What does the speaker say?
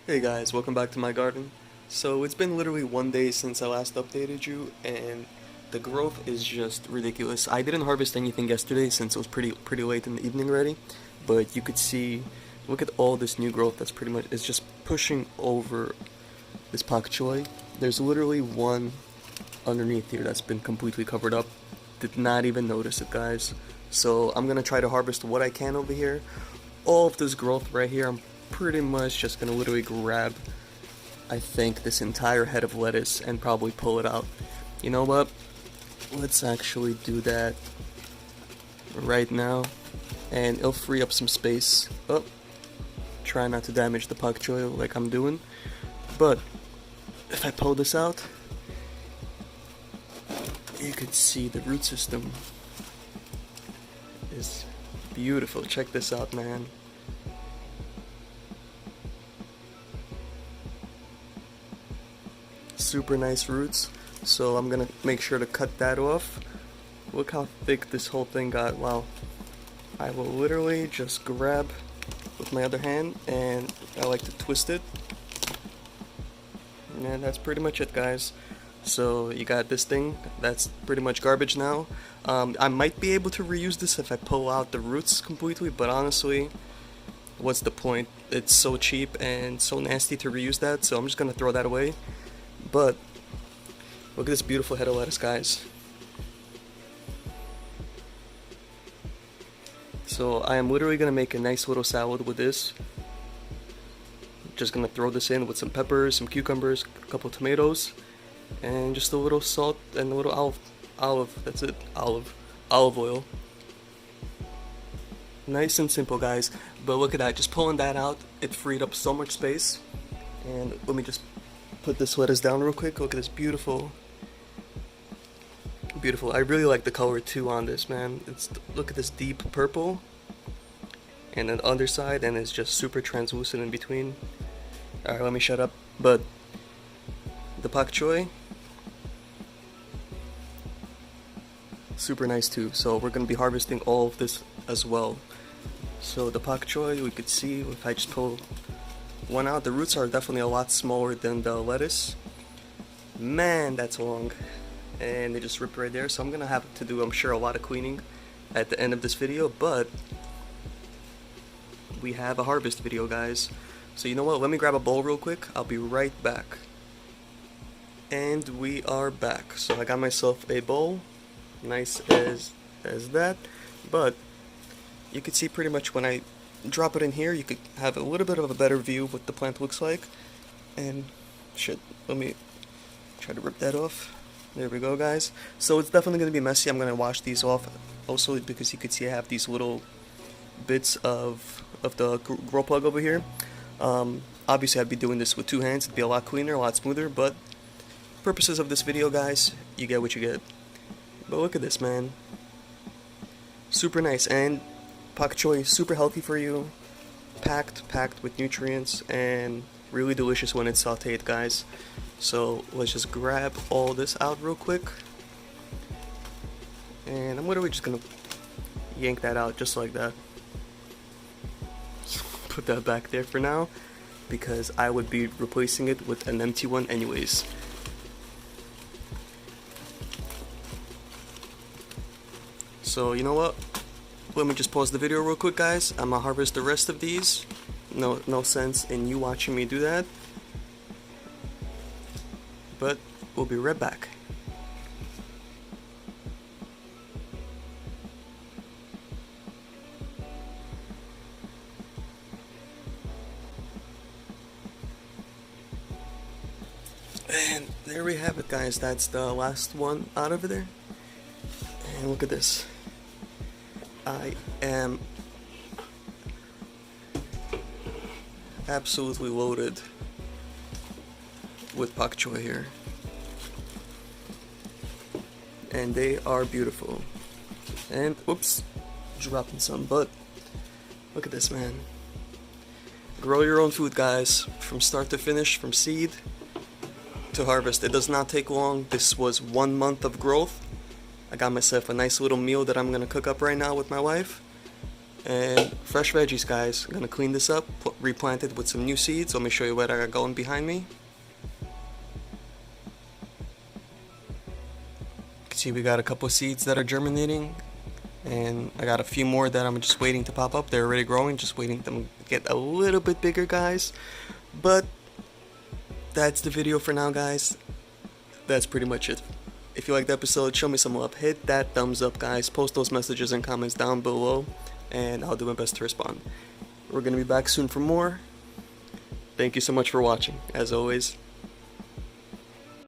Hey guys, welcome back to my garden. So it's been literally 1 day since I last updated you, and the growth is just ridiculous. I didn't harvest anything yesterday since it was pretty late in the evening already, but you could see, look at all this new growth that's pretty much, it's just pushing over this pak choi. There's literally one underneath here that's been completely covered up. Did not even notice it, guys. So I'm gonna try to harvest what I can over here. All of this growth right here, I'm pretty much just gonna literally grab, I think, this entire head of lettuce and probably pull it out. You know what? Let's actually do that right now, and it'll free up some space. Oh, try not to damage the pak choi like I'm doing. But if I pull this out, you could see the root system is beautiful. Check this out, man. Super nice roots. So I'm gonna make sure to cut that off. Look how thick this whole thing got. Wow. I will literally just grab with my other hand, and I like to twist it. And that's pretty much it, guys. So you got this thing that's pretty much garbage now. I might be able to reuse this if I pull out the roots completely, but honestly, what's the point? It's so cheap and so nasty to reuse that, so I'm just gonna throw that away. But look at this beautiful head of lettuce, guys. So I am literally gonna make a nice little salad with this. Just gonna throw this in with some peppers, some cucumbers, a couple tomatoes, and just a little salt and a little that's it, olive oil. Nice and simple, guys. But look at that, just pulling that out, it freed up so much space. And let me just put this lettuce down real quick. Look at this beautiful. I really like the color too on this, man. Look at this deep purple, and then the underside, and it's just super translucent in between. Alright, let me shut up. But the pak choi, super nice too. So we're gonna be harvesting all of this as well. So the pak choi, we could see if I just pull one out, the roots are definitely a lot smaller than the lettuce. Man, that's long. And they just rip right there, so I'm gonna have to do, I'm sure, a lot of cleaning at the end of this video, but we have a harvest video, guys. So you know what, let me grab a bowl real quick, I'll be right back. And we are back. So I got myself a bowl, nice as that, but you can see pretty much when I drop it in here, you could have a little bit of a better view of what the plant looks like. And shit, let me try to rip that off. There we go, guys. So it's definitely going to be messy. I'm going to wash these off also because you could see I have these little bits of the grow plug over here. Obviously I'd be doing this with two hands. It'd be a lot cleaner, a lot smoother, but purposes of this video, guys, you get what you get. But look at this, man. Super nice, and pak choi, super healthy for you, packed with nutrients, and really delicious when it's sauteed, guys. So let's just grab all this out real quick, and I'm literally just gonna yank that out just like that. Put that back there for now, because I would be replacing it with an empty one anyways. So you know what? Let me just pause the video real quick, guys. I'm gonna harvest the rest of these. No sense in you watching me do that. But we'll be right back. And there we have it, guys. That's the last one out of there. And look at this. I am absolutely loaded with pak choi here, and they are beautiful. And oops, dropping some, but look at this, man. Grow your own food, guys, from start to finish, from seed to harvest. It does not take long. This was 1 month of growth. I got myself a nice little meal that I'm gonna cook up right now with my wife. And fresh veggies, guys. I'm gonna clean this up, replant it with some new seeds. Let me show you what I got going behind me. You can see we got a couple of seeds that are germinating, and I got a few more that I'm just waiting to pop up. They're already growing, just waiting them to get a little bit bigger, guys. But that's the video for now, guys. That's pretty much it. If you liked the episode, show me some love. Hit that thumbs up, guys. Post those messages and comments down below, and I'll do my best to respond. We're going to be back soon for more. Thank you so much for watching. As always,